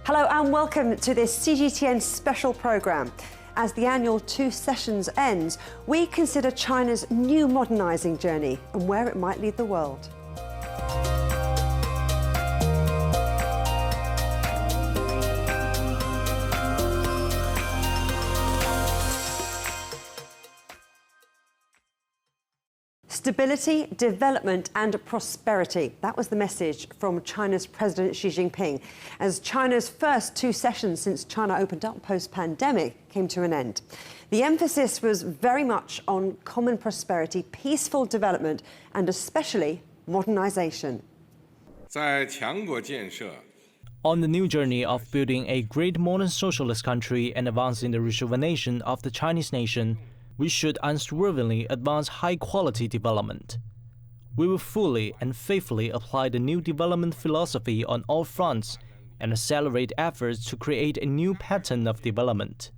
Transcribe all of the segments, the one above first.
Hello and welcome to this CGTN special programme. As the annual 2 sessions ends, we consider China's new modernising journey and where it might lead the world. Stability, development and prosperity. That was the message from China's President Xi Jinping as China's first 2 sessions since China opened up post-pandemic came to an end. The emphasis was very much on common prosperity, peaceful development and especially modernisation. On the new journey of building a great modern socialist country and advancing the rejuvenation of the Chinese nation, we should unswervingly advance high-quality development. We will fully and faithfully apply the new development philosophy on all fronts and accelerate efforts to create a new pattern of development.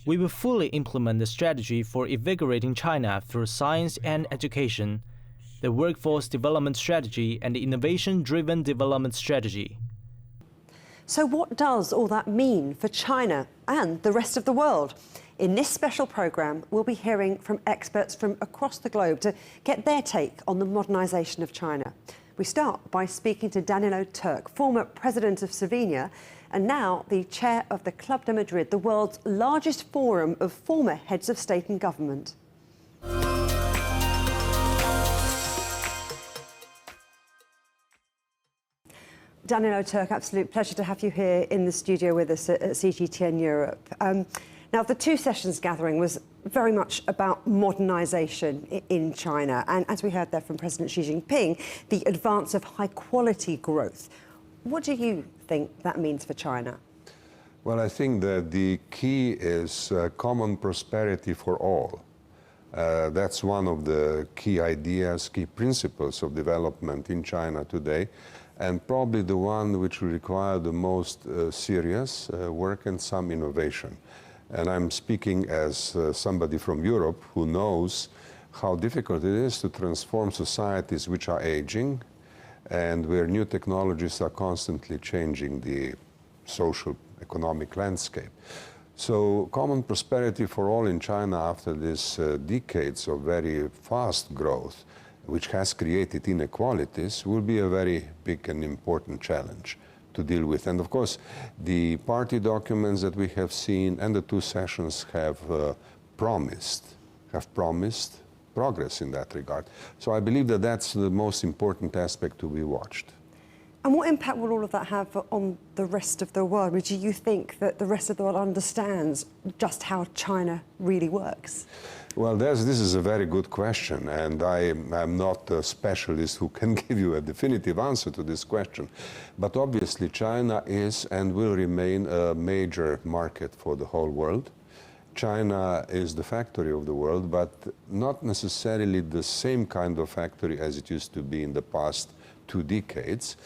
We will fully implement the strategy for invigorating China through science and education, the workforce development strategy and the innovation-driven development strategy. So what does all that mean for China and the rest of the world? In this special programme, we'll be hearing from experts from across the globe to get their take on the modernisation of China. We start by speaking to Danilo Turk, former president of Slovenia and now the chair of the Club de Madrid, the world's largest forum of former heads of state and government. Danilo Turk, absolute pleasure to have you here in the studio with us at CGTN Europe. Now, the 2 sessions gathering was very much about modernisation in China, and as we heard there from President Xi Jinping, the advance of high-quality growth. What do you think that means for China? Well, I think that the key is common prosperity for all. That's one of the key ideas, key principles of development in China today, and probably the one which will require the most serious work and some innovation. And I'm speaking as somebody from Europe who knows how difficult it is to transform societies which are aging and where new technologies are constantly changing the social, economic landscape. So common prosperity for all in China after these decades of very fast growth, which has created inequalities, will be a very big and important challenge to deal with. And of course, the party documents that we have seen and the 2 sessions have promised progress in that regard. So I believe that that's the most important aspect to be watched. And what impact will all of that have on the rest of the world? Do you think that the rest of the world understands just how China really works? Well, this is a very good question, and I'm not a specialist who can give you a definitive answer to this question. But obviously, China is and will remain a major market for the whole world. China is the factory of the world, but not necessarily the same kind of factory as it used to be in the past 2 decades.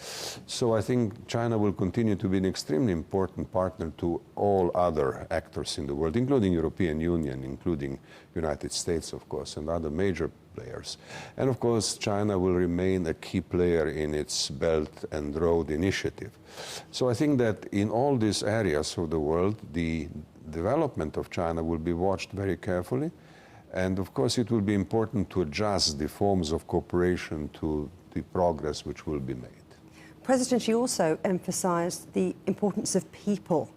So I think China will continue to be an extremely important partner to all other actors in the world, including European Union, including United States, of course, and other major players. And of course, China will remain a key player in its Belt and Road Initiative. So I think that in all these areas of the world, the development of China will be watched very carefully. And of course, it will be important to adjust the forms of cooperation to the progress which will be made. President Xi also emphasised the importance of people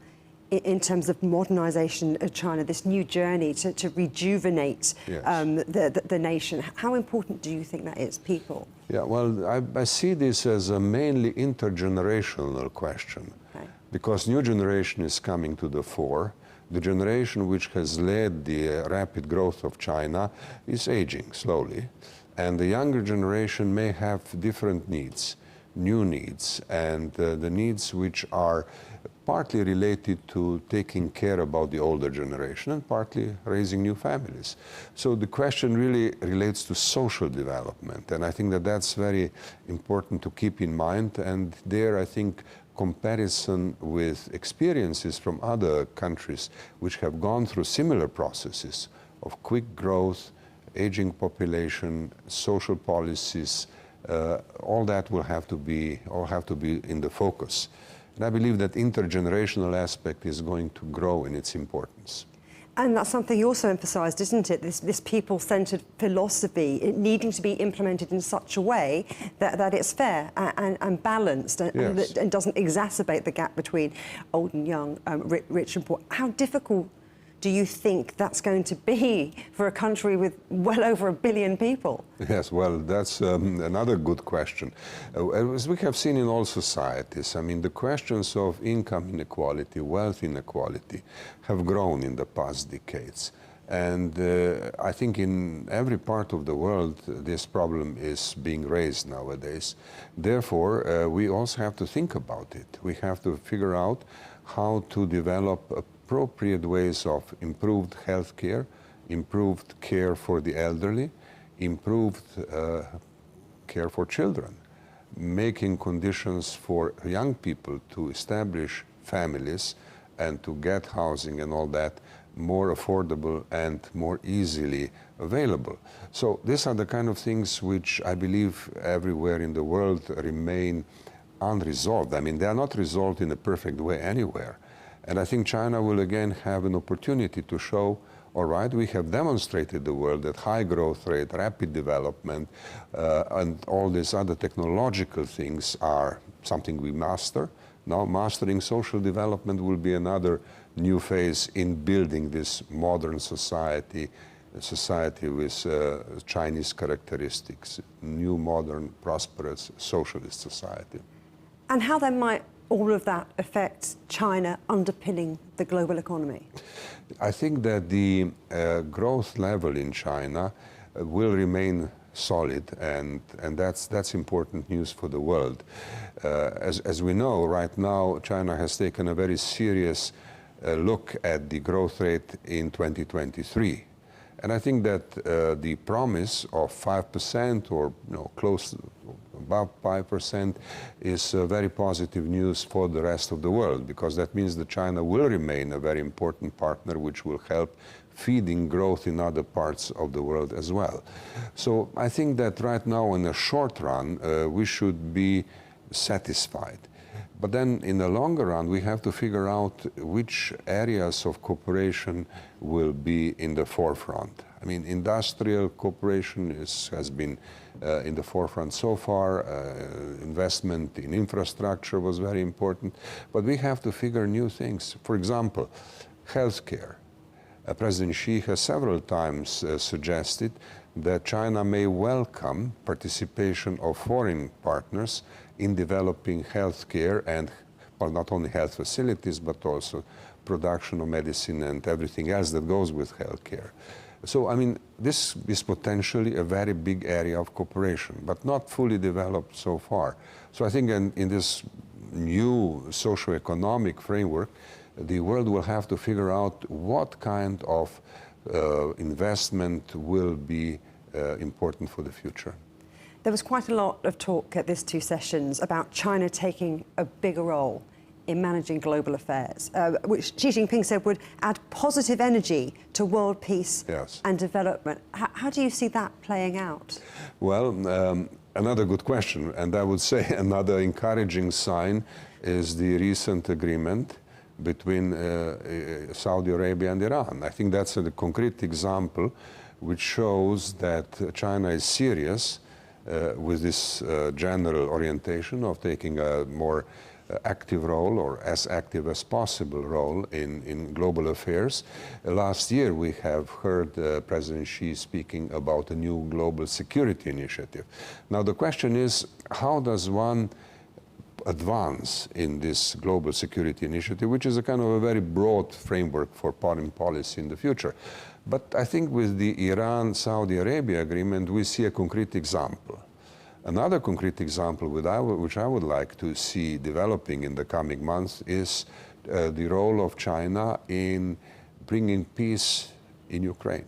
in terms of modernisation of China, this new journey to rejuvenate the nation. How important do you think that is, people? Yeah, well, I see this as a mainly intergenerational question, because new generation is coming to the fore. The generation which has led the rapid growth of China is aging slowly. And the younger generation may have different needs, new needs, and the needs which are partly related to taking care about the older generation and partly raising new families. So the question really relates to social development, and I think that that's very important to keep in mind. And there, I think, comparison with experiences from other countries which have gone through similar processes of quick growth, aging population, social policies, all that will have to be in the focus. And I believe that intergenerational aspect is going to grow in its importance. And that's something you also emphasised, isn't it? This people-centred philosophy, it needing to be implemented in such a way that it's fair and balanced and doesn't exacerbate the gap between old and young, rich and poor. How difficult do you think that's going to be for a country with well over 1 billion people? Yes, well, that's another good question. As we have seen in all societies, I mean, the questions of income inequality, wealth inequality have grown in the past decades. And I think in every part of the world, this problem is being raised nowadays. Therefore, we also have to think about it. We have to figure out how to develop appropriate ways of improved health care, improved care for the elderly, improved care for children, making conditions for young people to establish families and to get housing and all that more affordable and more easily available. So these are the kind of things which I believe everywhere in the world remain unresolved. I mean, they are not resolved in a perfect way anywhere. And I think China will again have an opportunity to show, all right, we have demonstrated the world that high growth rate, rapid development, and all these other technological things are something we master. Now mastering social development will be another new phase in building this modern society, a society with Chinese characteristics, new, modern, prosperous, socialist society. And how then might all of that affect China underpinning the global economy? I think that the growth level in China will remain solid, and that's important news for the world. As we know, right now, China has taken a very serious look at the growth rate in 2023. And I think that the promise of 5% or close above 5% is very positive news for the rest of the world, because that means that China will remain a very important partner which will help feeding growth in other parts of the world as well. So I think that right now in the short run we should be satisfied. But then in the longer run we have to figure out which areas of cooperation will be in the forefront. I mean, industrial cooperation has been in the forefront so far. Investment in infrastructure was very important. But we have to figure new things. For example, healthcare. President Xi has several times suggested that China may welcome participation of foreign partners in developing healthcare and, well, not only health facilities, but also production of medicine and everything else that goes with healthcare. So, I mean, this is potentially a very big area of cooperation, but not fully developed so far. So I think in this new socio-economic framework, the world will have to figure out what kind of investment will be important for the future. There was quite a lot of talk at these two sessions about China taking a bigger role in managing global affairs, which Xi Jinping said would add positive energy to world peace and development. How do you see that playing out? Well, another good question, and I would say another encouraging sign is the recent agreement between Saudi Arabia and Iran. I think that's a concrete example which shows that China is serious with this general orientation of taking a more active role, or as active as possible role in global affairs. Last year we have heard President Xi speaking about a new global security initiative. Now the question is, how does one advance in this global security initiative, which is a kind of a very broad framework for foreign policy in the future? But I think with the Iran-Saudi Arabia agreement we see a concrete example. Another concrete example which I would like to see developing in the coming months is the role of China in bringing peace in Ukraine.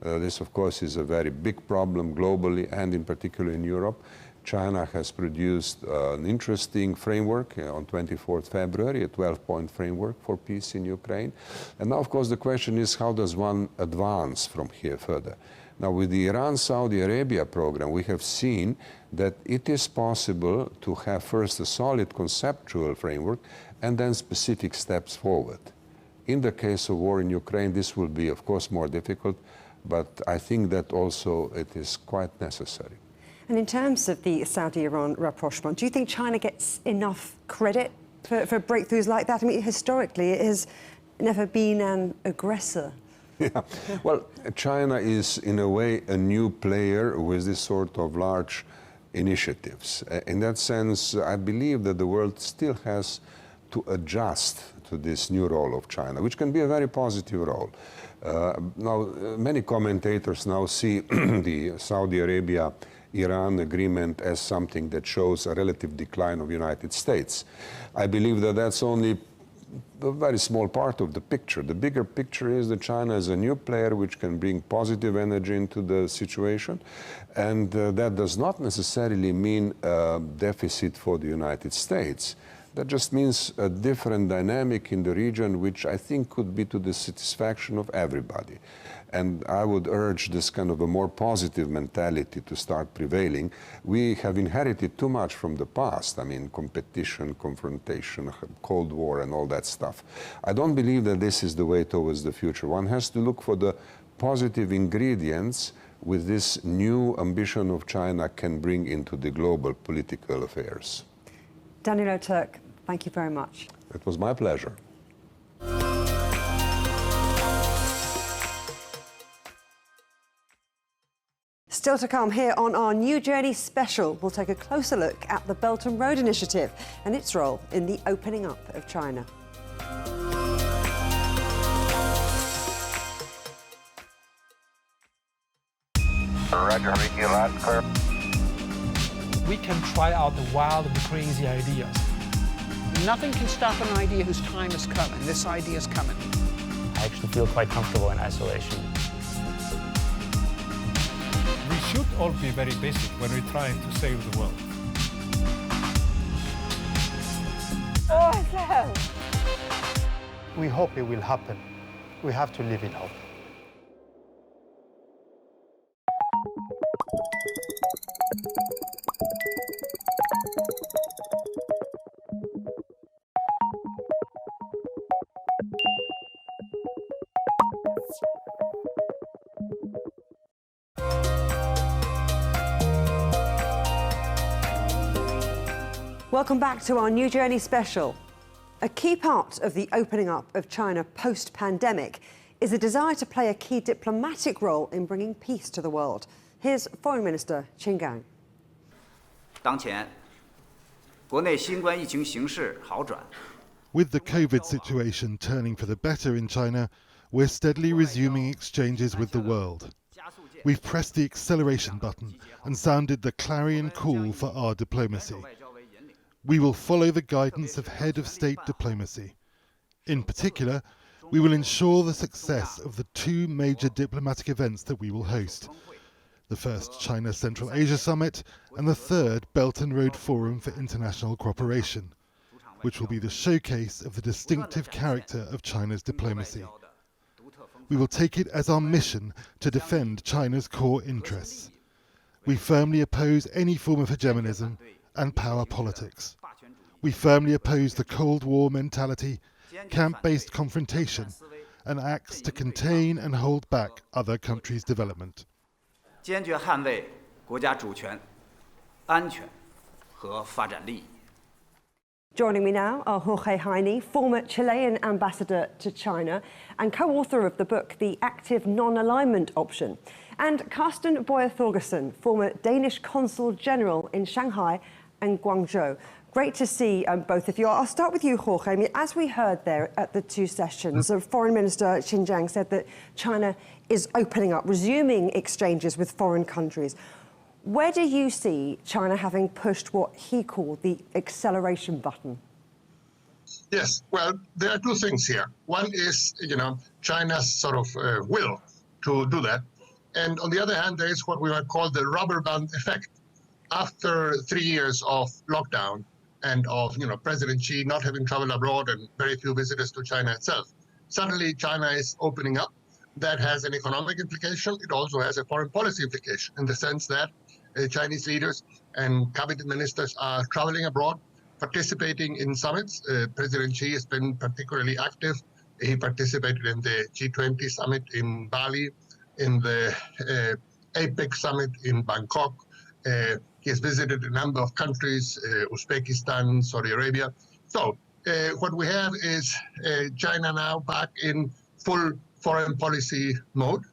This, of course, is a very big problem globally and in particular in Europe. China has produced an interesting framework on 24th February, a 12-point framework for peace in Ukraine. And now, of course, the question is, how does one advance from here further? Now, with the Iran-Saudi Arabia program, we have seen that it is possible to have first a solid conceptual framework and then specific steps forward. In the case of war in Ukraine, this will be, of course, more difficult, but I think that also it is quite necessary. And in terms of the Saudi-Iran rapprochement, do you think China gets enough credit for breakthroughs like that? I mean, historically, it has never been an aggressor. Yeah, well, China is, in a way, a new player with this sort of large initiatives. In that sense, I believe that the world still has to adjust to this new role of China, which can be a very positive role. Now, many commentators now see the Saudi Arabia-Iran agreement as something that shows a relative decline of the United States. I believe that that's only a very small part of the picture. The bigger picture is that China is a new player which can bring positive energy into the situation, and that does not necessarily mean a deficit for the United States. That just means a different dynamic in the region, which I think could be to the satisfaction of everybody. And I would urge this kind of a more positive mentality to start prevailing. We have inherited too much from the past. I mean, competition, confrontation, Cold War, and all that stuff. I don't believe that this is the way towards the future. One has to look for the positive ingredients with this new ambition of China can bring into the global political affairs. Danilo, Turk, thank you very much. It was my pleasure. Still to come here on our New Journey special, we'll take a closer look at the Belt and Road Initiative and its role in the opening up of China. Roger, Ricky, loud and clear. We can try out the wild and crazy ideas. Nothing can stop an idea whose time is coming. This idea is coming. I actually feel quite comfortable in isolation. We should all be very basic when we're trying to save the world. Awesome! We hope it will happen. We have to live in hope. Welcome back to our New Journey special. A key part of the opening up of China post-pandemic is a desire to play a key diplomatic role in bringing peace to the world. Here's Foreign Minister Qin Gang. 当前，国内新冠疫情形势好转。 With the COVID situation turning for the better in China, we're steadily resuming exchanges with the world. We've pressed the acceleration button and sounded the clarion call for our diplomacy. We will follow the guidance of head of state diplomacy. In particular, we will ensure the success of the two major diplomatic events that we will host. The first China Central Asia Summit and the third Belt and Road Forum for International Cooperation, which will be the showcase of the distinctive character of China's diplomacy. We will take it as our mission to defend China's core interests. We firmly oppose any form of hegemonism and power politics. We firmly oppose the Cold War mentality, camp-based confrontation, and acts to contain and hold back other countries' development. 坚决捍卫国家主权、安全和发展利益。 Joining me now are Jorge Heine, former Chilean ambassador to China and co-author of the book The Active Non-Alignment Option, and Carsten Thøgersen, former Danish consul general in Shanghai and Guangzhou. Great to see both of you. I'll start with you, Jorge. I mean, as we heard there at the two sessions, Foreign Minister Qin Gang said that China is opening up, resuming exchanges with foreign countries. Where do you see China having pushed what he called the acceleration button? Yes, well, there are two things here. One is, China's sort of will to do that. And on the other hand, there is what we might call the rubber band effect. After 3 years of lockdown and of, President Xi not having traveled abroad and very few visitors to China itself, suddenly China is opening up. That has an economic implication. It also has a foreign policy implication in the sense that Chinese leaders and cabinet ministers are traveling abroad, participating in summits. President Xi has been particularly active. He participated in the G20 summit in Bali, in the APEC summit in Bangkok. He has visited a number of countries, Uzbekistan, Saudi Arabia. So what we have is China now back in full foreign policy mode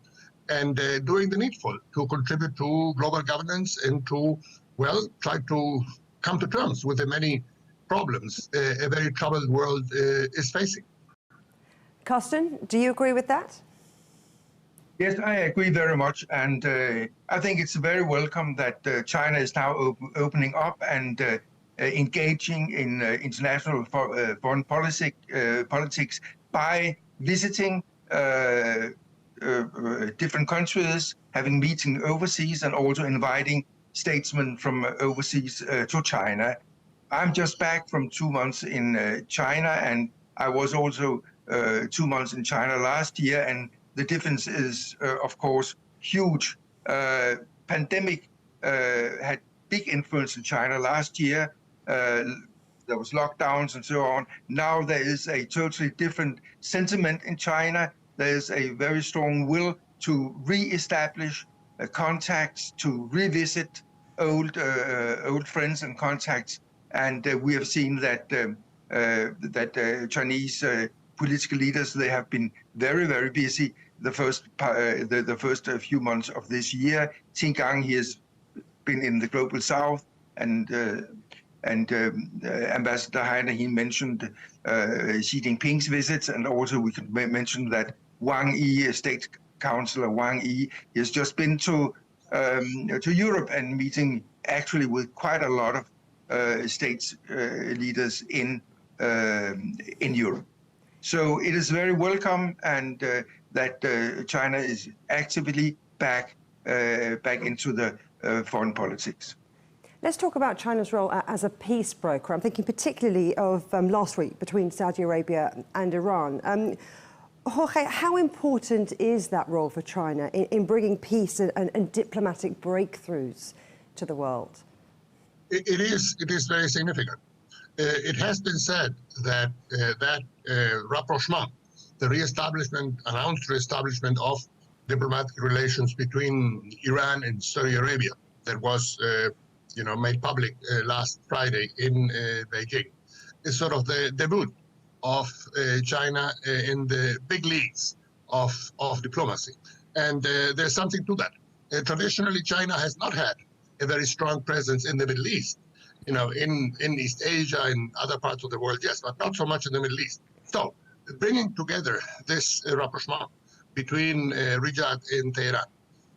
and doing the needful to contribute to global governance and to, well, try to come to terms with the many problems a very troubled world is facing. Carsten, do you agree with that? Yes, I agree very much. And I think it's very welcome that China is now opening up and engaging in international foreign politics by visiting different countries, having meetings overseas, and also inviting statesmen from overseas to China. I'm just back from 2 months in China, and I was also 2 months in China last year, and the difference is, of course, huge. Pandemic had big influence in China last year. There was lockdowns and so on. Now there is a totally different sentiment in China. There is a very strong will to re-establish contacts, to revisit old friends and contacts. And we have seen that Chinese political leaders, they have been very, very busy the first few months of this year. Xinjiang, he has been in the global south, and Ambassador Heine, he mentioned Xi Jinping's visits, and also we can mention that Wang Yi, State Councillor Wang Yi, has just been to Europe and meeting actually with quite a lot of states leaders in Europe. So it is very welcome, and that China is actively back into the foreign politics. Let's talk about China's role as a peace broker. I'm thinking particularly of last week between Saudi Arabia and Iran. Jorge, how important is that role for China in bringing peace and diplomatic breakthroughs to the world? It is very significant. It has been said that that rapprochement, the announced reestablishment of diplomatic relations between Iran and Saudi Arabia, that was made public last Friday in Beijing, is sort of the debut of China in the big leagues of diplomacy. And there's something to that. Traditionally, China has not had a very strong presence in the Middle East. In East Asia, in other parts of the world, yes, but not so much in the Middle East. So bringing together this rapprochement between Riyadh and Tehran,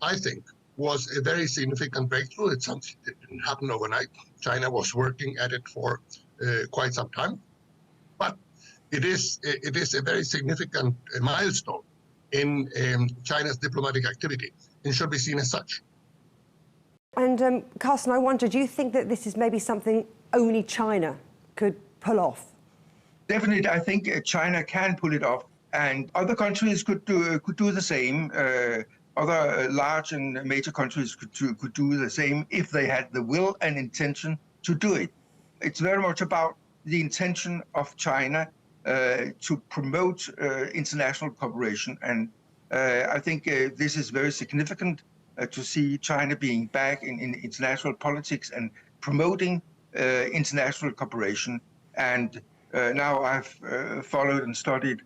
I think, was a very significant breakthrough. It's something that didn't happen overnight. China was working at it for quite some time. But it is a very significant milestone in China's diplomatic activity and should be seen as such. And Carsten, I wonder, do you think that this is maybe something only China could pull off? Definitely, I think China can pull it off, and other countries could do the same. Other large and major countries could do the same if they had the will and intention to do it. It's very much about the intention of China to promote international cooperation, and I think this is very significant to see China being back in international politics and promoting international cooperation. And now I've followed and studied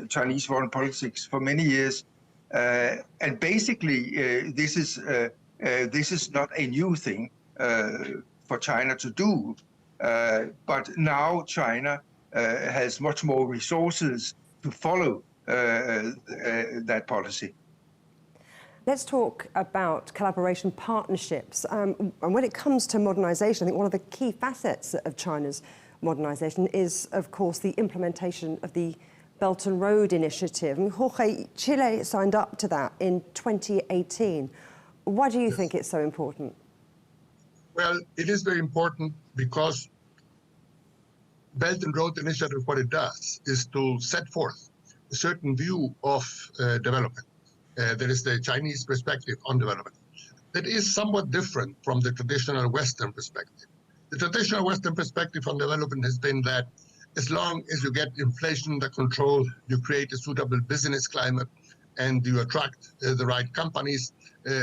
Chinese foreign politics for many years, and basically this is not a new thing for China to do, but now China has much more resources to follow that policy. Let's talk about collaboration partnerships. And when it comes to modernisation, I think one of the key facets of China's modernisation is, of course, the implementation of the Belt and Road Initiative. And Jorge, Chile signed up to that in 2018. Why do you think it's so important? Well, it is very important because Belt and Road Initiative, what it does is to set forth a certain view of development. There is the Chinese perspective on development that is somewhat different from the traditional Western perspective. The traditional Western perspective on development has been that as long as you get inflation under control, you create a suitable business climate, and you attract the right companies,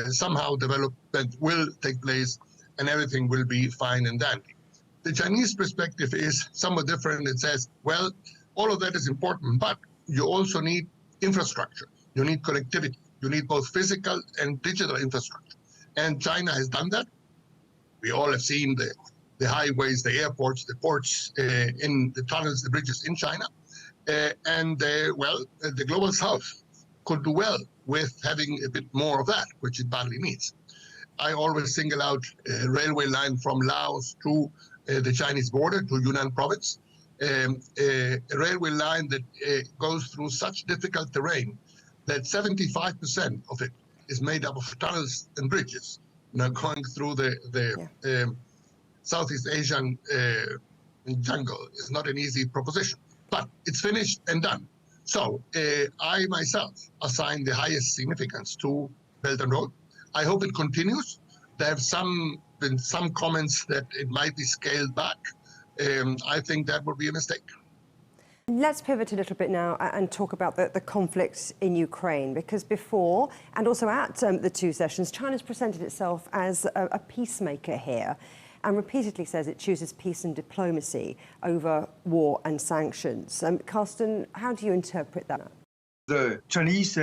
somehow development will take place and everything will be fine and dandy. The Chinese perspective is somewhat different. It says, well, all of that is important, but you also need infrastructure. You need connectivity. You need both physical and digital infrastructure. And China has done that. We all have seen the highways, the airports, the ports, in the tunnels, the bridges in China. The Global South could do well with having a bit more of that, which it badly needs. I always single out a railway line from Laos to the Chinese border, to Yunnan province, a railway line that goes through such difficult terrain that 75% of it is made up of tunnels and bridges. Now, going through the Southeast Asian jungle is not an easy proposition, but it's finished and done. So I myself assign the highest significance to Belt and Road. I hope it continues. There have been some comments that it might be scaled back. I think that would be a mistake. Let's pivot a little bit now and talk about the conflict in Ukraine, because before and also at the two sessions, China's presented itself as a peacemaker here and repeatedly says it chooses peace and diplomacy over war and sanctions. Carsten, how do you interpret that? The Chinese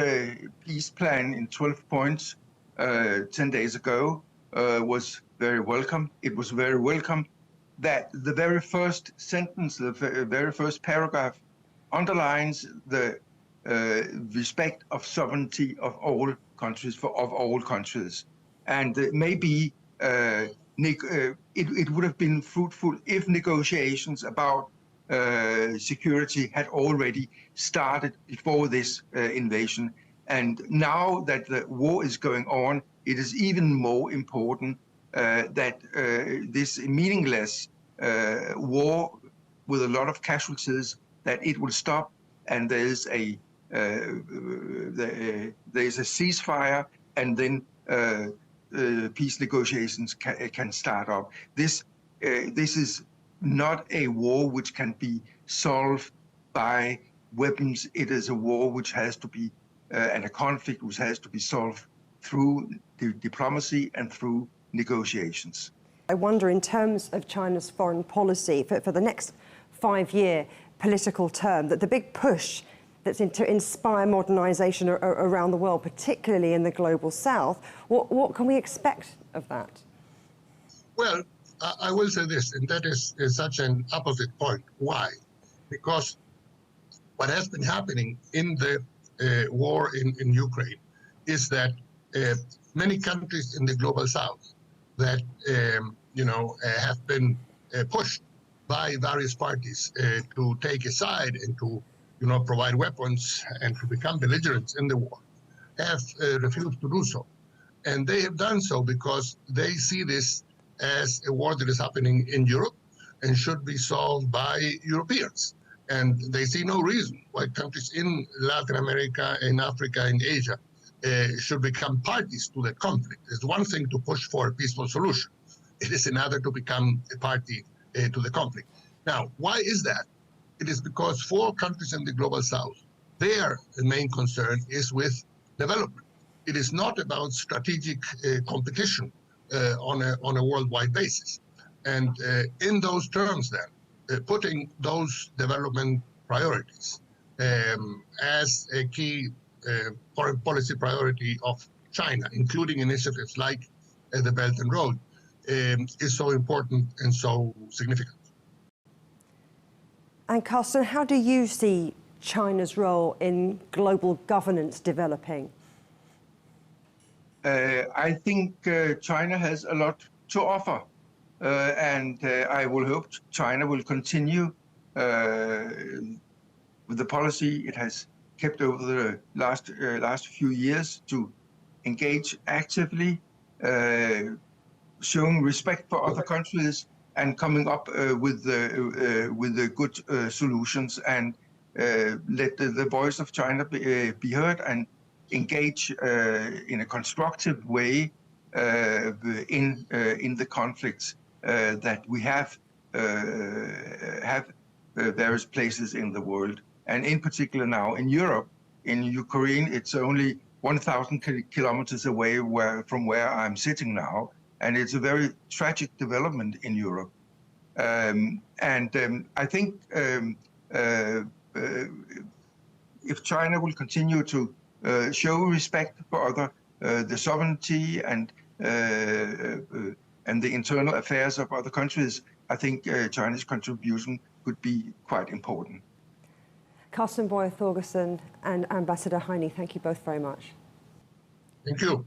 peace plan in 12 points 10 days ago was very welcome. It was very welcome that the very first sentence, the very first paragraph underlines the respect of sovereignty of all countries, of all countries. And maybe it would have been fruitful if negotiations about security had already started before this invasion. And now that the war is going on, it is even more important that this meaningless war with a lot of casualties, that it will stop, and there is a ceasefire, and then peace negotiations can start up. This is not a war which can be solved by weapons. It is a war which has to be, and a conflict which has to be solved through diplomacy and through negotiations. I wonder, in terms of China's foreign policy for the next 5-year political term, that the big push that's to inspire modernisation around the world, particularly in the global south, what can we expect of that? Well, I will say this, and that is such an opposite point. Why? Because what has been happening in the war in Ukraine is that many countries in the global south that have been pushed by various parties to take a side and to provide weapons and to become belligerents in the war have refused to do so. And they have done so because they see this as a war that is happening in Europe and should be solved by Europeans. And they see no reason why countries in Latin America, in Africa, in Asia should become parties to the conflict. It's one thing to push for a peaceful solution. It is another to become a party to the conflict. Now, why is that? It is because for countries in the global south, their main concern is with development. It is not about strategic competition on a worldwide basis. And in those terms then, putting those development priorities as a key foreign policy priority of China, including initiatives like the Belt and Road, is so important and so significant. And Carsten, how do you see China's role in global governance developing? I think China has a lot to offer, and I will hope China will continue with the policy it has kept over the last few years to engage actively, showing respect for other countries and coming up with the good solutions. And let the voice of China be heard and engage in a constructive way in the conflicts that we have various places in the world, and in particular now in Europe. In Ukraine, it's only 1,000 kilometers away from where I'm sitting now, and it's a very tragic development in Europe. I think if China will continue to show respect for the sovereignty and the internal affairs of other countries, I think China's contribution could be quite important. Carsten Thøgersen and Ambassador Heine, thank you both very much. Thank you.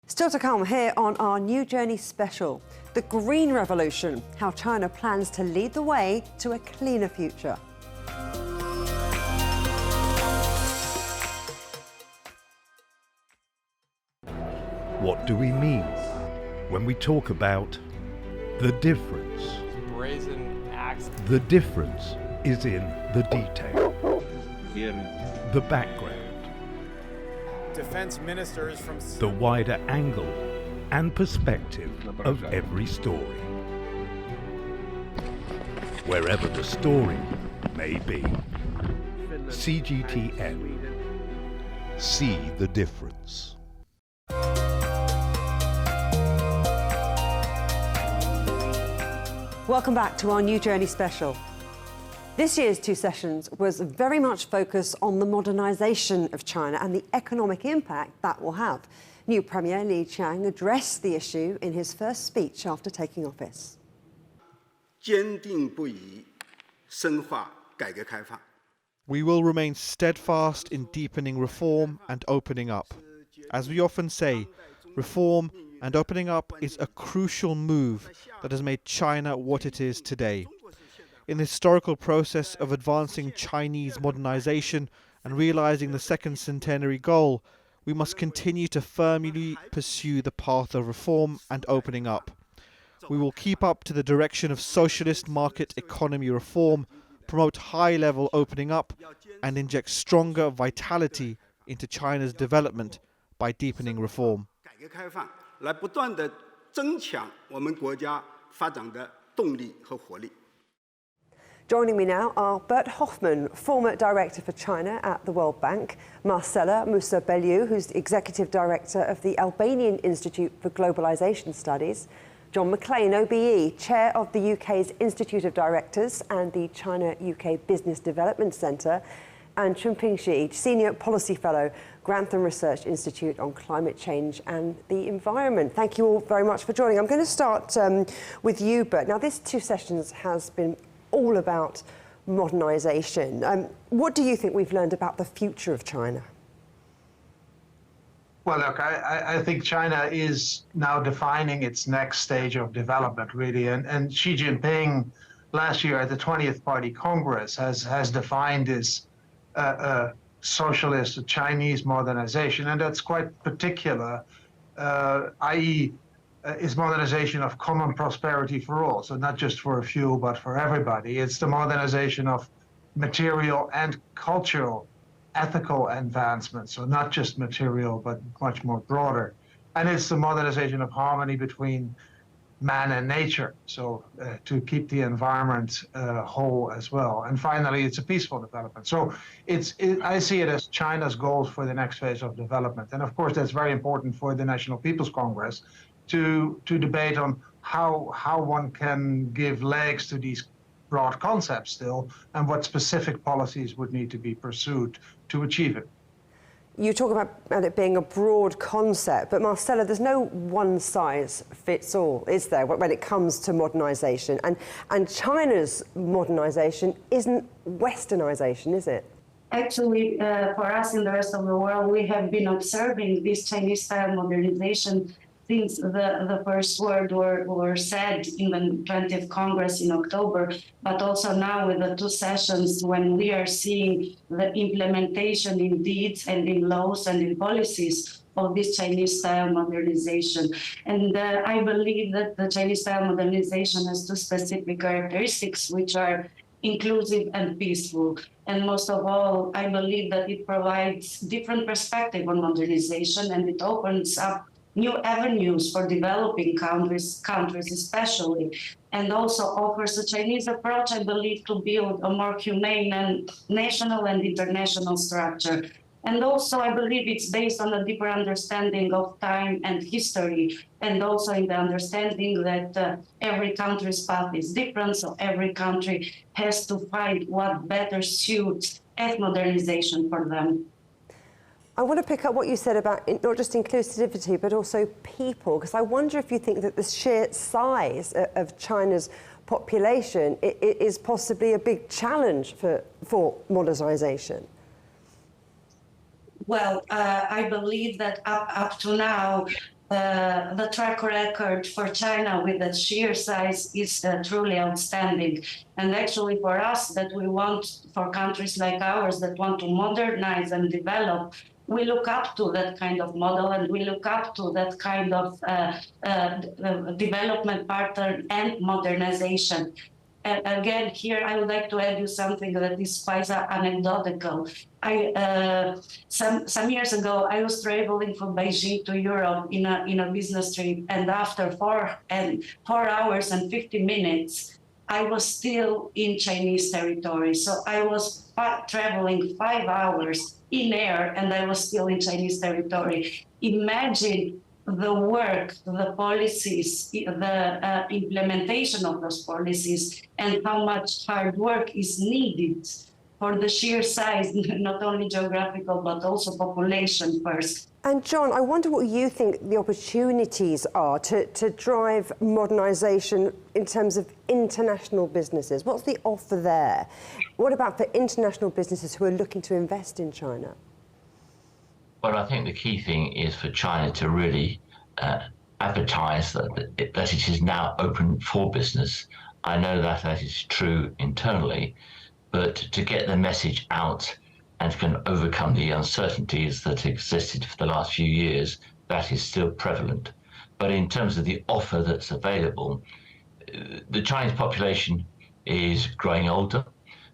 Still to come here on our New Journey special, the Green Revolution, how China plans to lead the way to a cleaner future. What do we mean when we talk about the difference? The difference is in the detail, the background, defense ministers from the wider angle and perspective of every story, wherever the story may be. CGTN. See the difference. Welcome back to our New Journey special. This year's two sessions was very much focused on the modernisation of China and the economic impact that will have. New Premier Li Qiang addressed the issue in his first speech after taking office. We will remain steadfast in deepening reform and opening up. As we often say, reform and opening up is a crucial move that has made China what it is today. In the historical process of advancing Chinese modernization and realizing the second centenary goal, we must continue to firmly pursue the path of reform and opening up. We will keep up to the direction of socialist market economy reform, promote high-level opening up, and inject stronger vitality into China's development by deepening reform. Joining me now are Bert Hoffman, former director for China at the World Bank, Marcela Musa-Bellew, who's the executive director of the Albanian Institute for Globalization Studies, John McLean, OBE, chair of the UK's Institute of Directors and the China-UK Business Development Centre, and Chunping Xie, senior policy fellow, Grantham Research Institute on Climate Change and the Environment. Thank you all very much for joining. I'm going to start with you, Bert. Now, this two sessions has been all about modernisation. What do you think we've learned about the future of China? Well, look, I think China is now defining its next stage of development, really. And Xi Jinping, last year at the 20th Party Congress, has defined this socialist Chinese modernization. And that's quite particular, i.e., is modernization of common prosperity for all. So not just for a few, but for everybody. It's the modernization of material and cultural, ethical advancement. So not just material, but much more broader. And it's the modernization of harmony between man and nature. So to keep the environment whole as well. And finally, it's a peaceful development. So I see it as China's goals for the next phase of development. And of course, that's very important for the National People's Congress to debate on how one can give legs to these broad concepts still, and what specific policies would need to be pursued to achieve it. You talk about it being a broad concept, but Marcela, there's no one size fits all, is there, when it comes to modernisation? And China's modernisation isn't westernisation, is it? Actually, for us in the rest of the world, we have been observing this Chinese-style modernization since the first word were said in the 20th Congress in October, but also now with the two sessions when we are seeing the implementation in deeds and in laws and in policies of this Chinese-style modernization. And I believe that the Chinese-style modernization has two specific characteristics, which are inclusive and peaceful. And most of all, I believe that it provides different perspective on modernization, and it opens up new avenues for developing countries especially, and also offers a Chinese approach, I believe, to build a more humane and national and international structure. And also, I believe it's based on a deeper understanding of time and history, and also in the understanding that every country's path is different, so every country has to find what better suits ethnic modernization for them. I want to pick up what you said about not just inclusivity, but also people, because I wonder if you think that the sheer size of China's population is possibly a big challenge for modernization. Well, I believe that up to now, the track record for China with its sheer size is truly outstanding. And actually for us, that we want, for countries like ours that want to modernize and develop, we look up to that kind of model, and we look up to that kind of development pattern and modernization. And again, here I would like to add you something that is quite anecdotal. Some years ago, I was traveling from Beijing to Europe in a business trip, and after 4 hours and 50 minutes, I was still in Chinese territory. So I was traveling 5 hours in air, and I was still in Chinese territory. Imagine the work, the policies, the implementation of those policies, and how much hard work is needed for the sheer size, not only geographical, but also population first. And John, I wonder what you think the opportunities are to drive modernisation in terms of international businesses. What's the offer there? What about for international businesses who are looking to invest in China? Well, I think the key thing is for China to really advertise that it is now open for business. I know that is true internally, but to get the message out and can overcome the uncertainties that existed for the last few years, that is still prevalent. But in terms of the offer that's available, the Chinese population is growing older,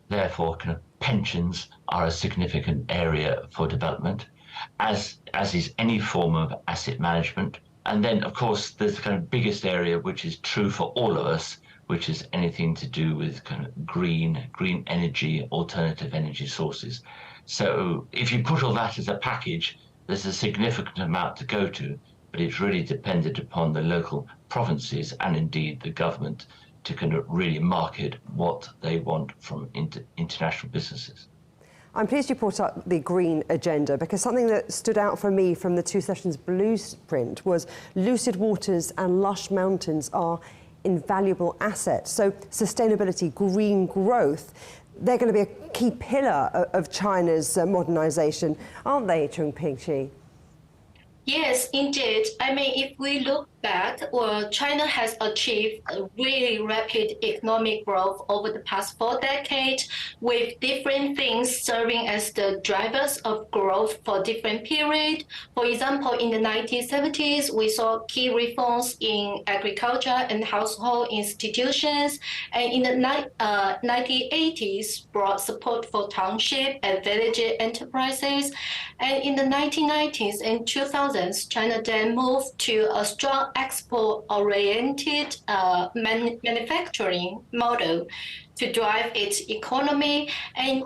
therefore kind of pensions are a significant area for development, as is any form of asset management. And then, of course, there's the kind of biggest area, which is true for all of us, which is anything to do with kind of green energy, alternative energy sources. So if you put all that as a package, there's a significant amount to go to, but it's really dependent upon the local provinces and indeed the government to kind of really market what they want from international businesses. I'm pleased you brought up the green agenda, because something that stood out for me from the Two Sessions blueprint was lucid waters and lush mountains are invaluable assets. So sustainability, green growth, they're going to be a key pillar of China's modernisation, aren't they, Chunping Xie? Yes, indeed. I mean, if we look back, China has achieved a really rapid economic growth over the past 4 decades, with different things serving as the drivers of growth for different periods. For example, in the 1970s, we saw key reforms in agriculture and household institutions, and in the 1980s, brought support for township and village enterprises. And in the 1990s and 2000s, China then moved to a strong export-oriented manufacturing model to drive its economy. And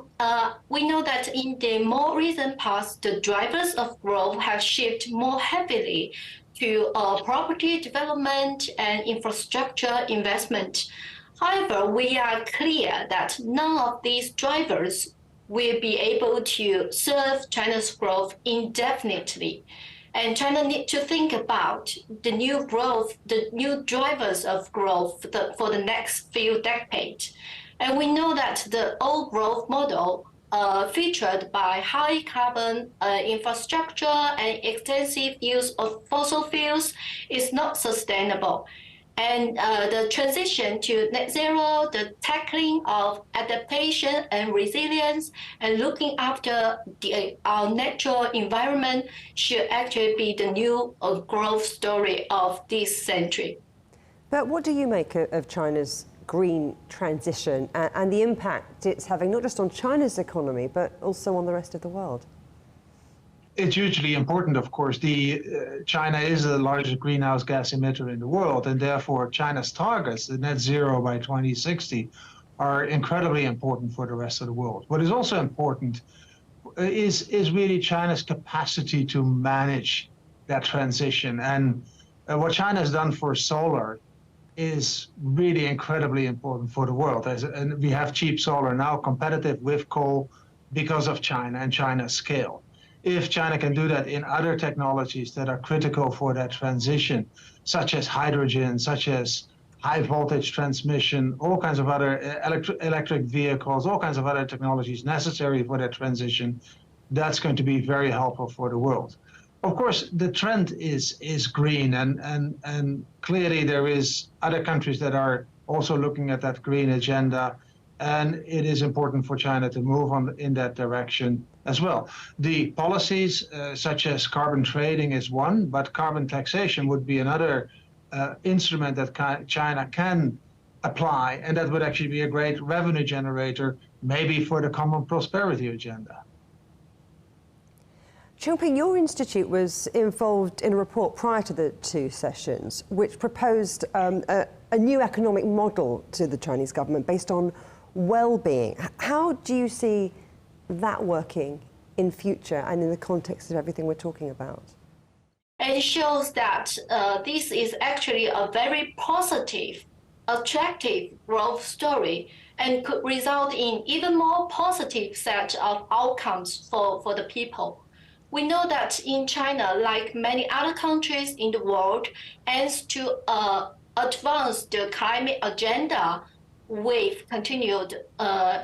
we know that in the more recent past, the drivers of growth have shifted more heavily to property development and infrastructure investment. However, we are clear that none of these drivers will be able to serve China's growth indefinitely. And China needs to think about the new growth, the new drivers of growth for the next few decades. And we know that the old growth model featured by high carbon infrastructure and extensive use of fossil fuels is not sustainable. and the transition to net zero, the tackling of adaptation and resilience, and looking after our natural environment should actually be the new growth story of this century. But what do you make of China's green transition and the impact it's having not just on China's economy, but also on the rest of the world? It's hugely important, of course. China is the largest greenhouse gas emitter in the world, and therefore China's targets, the net zero by 2060, are incredibly important for the rest of the world. What is also important is really China's capacity to manage that transition. And what China has done for solar is really incredibly important for the world. And we have cheap solar now, competitive with coal because of China and China's scale. If China can do that in other technologies that are critical for that transition, such as hydrogen, such as high voltage transmission, all kinds of other electric vehicles, all kinds of other technologies necessary for that transition, that's going to be very helpful for the world. Of course, the trend is green, and clearly there is other countries that are also looking at that green agenda, and it is important for China to move on in that direction as well. The policies such as carbon trading is one, but carbon taxation would be another instrument that China can apply, and that would actually be a great revenue generator, maybe for the common prosperity agenda. Chunping, your institute was involved in a report prior to the two sessions, which proposed a new economic model to the Chinese government based on well-being. How do you see that working in future and in the context of everything we're talking about? It shows that this is actually a very positive, attractive growth story and could result in even more positive set of outcomes for the people. We know that in China, like many other countries in the world, aims to advance the climate agenda with continued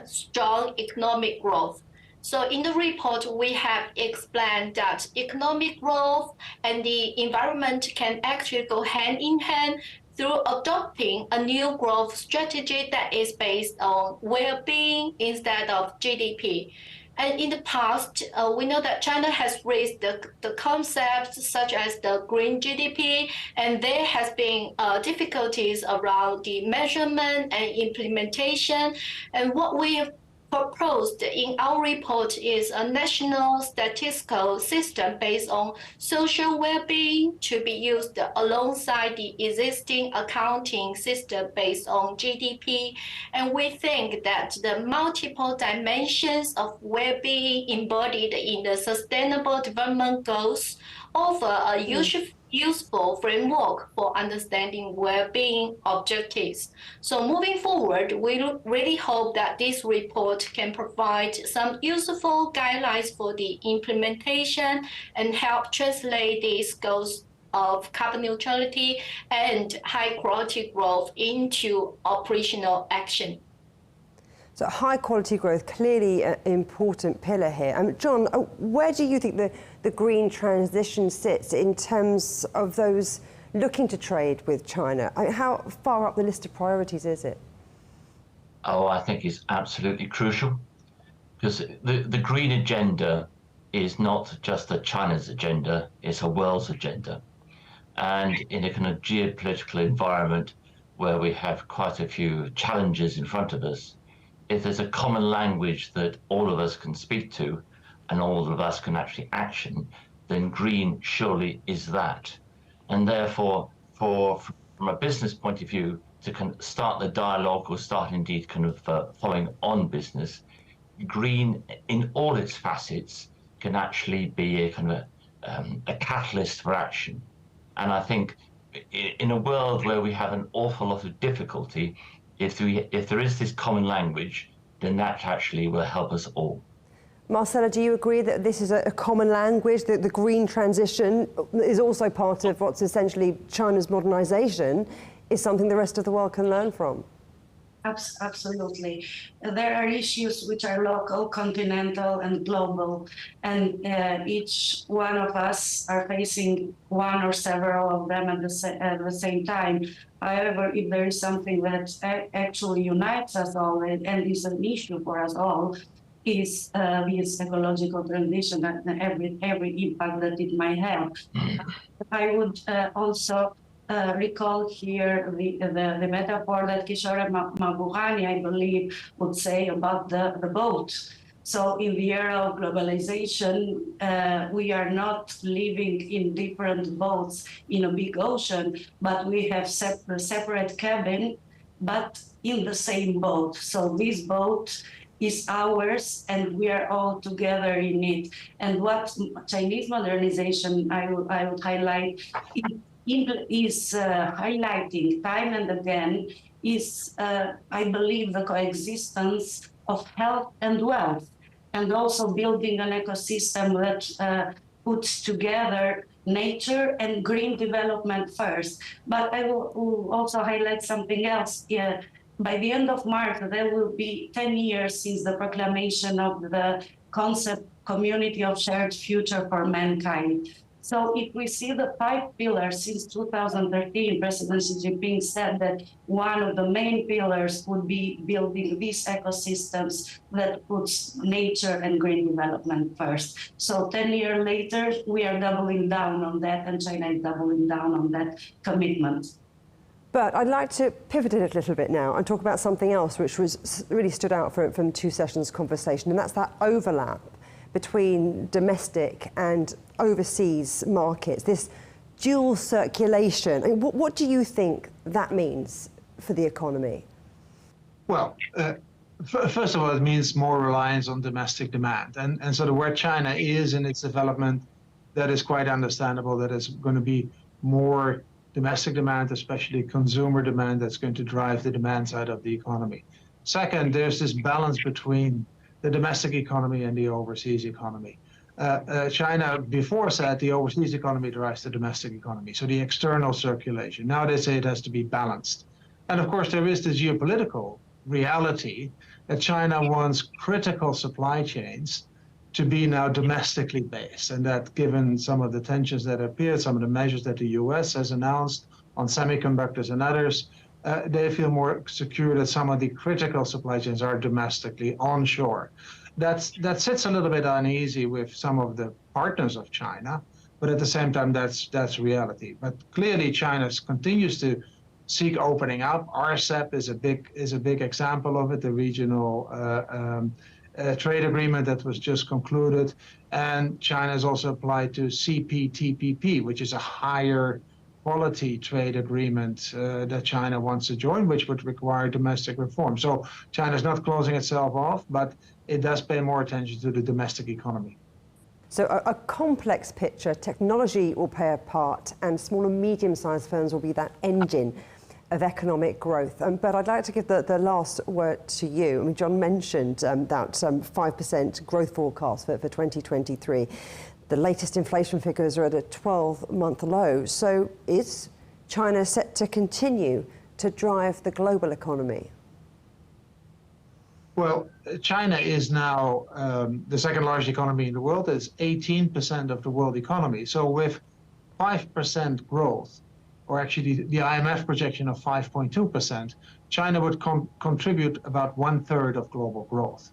strong economic growth. So in the report, we have explained that economic growth and the environment can actually go hand in hand through adopting a new growth strategy that is based on well-being instead of GDP. And in the past, we know that China has raised the concepts such as the green GDP, and there has been difficulties around the measurement and implementation. And what we have proposed in our report is a national statistical system based on social well-being to be used alongside the existing accounting system based on GDP. And we think that the multiple dimensions of well-being embodied in the Sustainable Development Goals offer a useful framework for understanding well-being objectives. So moving forward, we really hope that this report can provide some useful guidelines for the implementation and help translate these goals of carbon neutrality and high-quality growth into operational action. So high quality growth, clearly an important pillar here. John, where do you think the green transition sits in terms of those looking to trade with China? How far up the list of priorities is it? Oh, I think it's absolutely crucial, because the green agenda is not just a China's agenda, it's a world's agenda. And in a kind of geopolitical environment where we have quite a few challenges in front of us, if there's a common language that all of us can speak to and all of us can actually action, then green surely is that. And therefore, from a business point of view, to kind of start the dialogue or start indeed kind of following on business, green in all its facets can actually be a kind of a catalyst for action. And I think in a world where we have an awful lot of difficulty, if there is this common language, then that actually will help us all. Marcella, do you agree that this is a common language, that the green transition is also part of what's essentially China's modernization, is something the rest of the world can learn from? Absolutely. There are issues which are local, continental, and global, and each one of us are facing one or several of them at the same time. However, if there is something that actually unites us all and is an issue for us all, is this ecological transition and every impact that it might have. I would also recall here the metaphor that Kishore Mahbubani, I believe, would say about the boat. So in the era of globalization, we are not living in different boats in a big ocean, but we have separate cabin, but in the same boat. So this boat is ours, and we are all together in it. And what Chinese modernization I would highlight is highlighting time and again is, I believe, the coexistence of health and wealth, and also building an ecosystem that puts together nature and green development first. But I will also highlight something else. By the end of March, there will be 10 years since the proclamation of the concept Community of Shared Future for Mankind. So if we see the 5 pillars since 2013, President Xi Jinping said that one of the main pillars would be building these ecosystems that puts nature and green development first. So 10 years later, we are doubling down on that, and China is doubling down on that commitment. But I'd like to pivot it a little bit now and talk about something else which really stood out from 2 sessions conversation, and that's that overlap between domestic and overseas markets, this dual circulation. I mean, what do you think that means for the economy? Well, first of all, it means more reliance on domestic demand. And sort of where China is in its development, that is quite understandable. That is going to be more domestic demand, especially consumer demand, that's going to drive the demand side of the economy. Second, there's this balance between the domestic economy and the overseas economy. China before said the overseas economy drives the domestic economy, so the external circulation. Now they say it has to be balanced. And of course, there is the geopolitical reality that China wants critical supply chains to be now domestically based, and that given some of the tensions that appeared, some of the measures that the US has announced on semiconductors and others, they feel more secure that some of the critical supply chains are domestically onshore. That sits a little bit uneasy with some of the partners of China, but at the same time, that's reality. But clearly, China continues to seek opening up. RCEP is a big example of it, the regional trade agreement that was just concluded, and China has also applied to CPTPP, which is a higher quality trade agreement that China wants to join, which would require domestic reform. So China is not closing itself off, but it does pay more attention to the domestic economy. So a complex picture. Technology will play a part, and small and medium-sized firms will be that engine of economic growth. But I'd like to give the last word to you. I mean, John mentioned that 5% growth forecast for 2023. The latest inflation figures are at a 12-month low. So is China set to continue to drive the global economy? Well, China is now the second largest economy in the world. It's 18% of the world economy. So with 5% growth, or actually the IMF projection of 5.2%, China would contribute about 1/3 of global growth.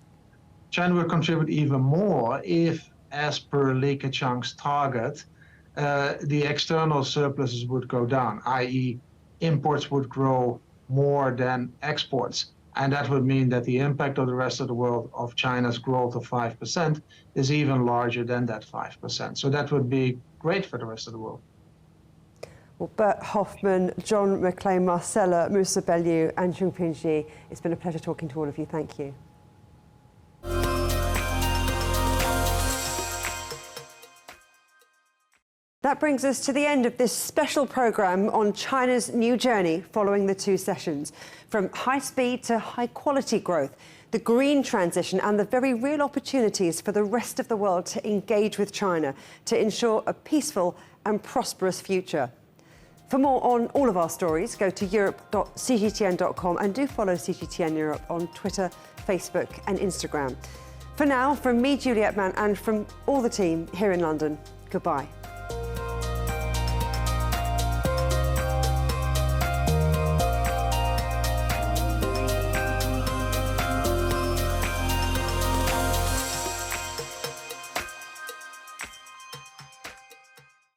China would contribute even more if, as per Li Keqiang's target, the external surpluses would go down, i.e. imports would grow more than exports. And that would mean that the impact of the rest of the world of China's growth of 5% is even larger than that 5%. So that would be great for the rest of the world. Well, Bert Hoffman, John McLean, Marcella Musabelliu and Chunping Xie, it's been a pleasure talking to all of you. Thank you. That brings us to the end of this special programme on China's new journey following the 2 sessions. From high speed to high quality growth, the green transition and the very real opportunities for the rest of the world to engage with China to ensure a peaceful and prosperous future. For more on all of our stories, go to europe.cgtn.com and do follow CGTN Europe on Twitter, Facebook and Instagram. For now, from me, Juliet Mann, and from all the team here in London, goodbye.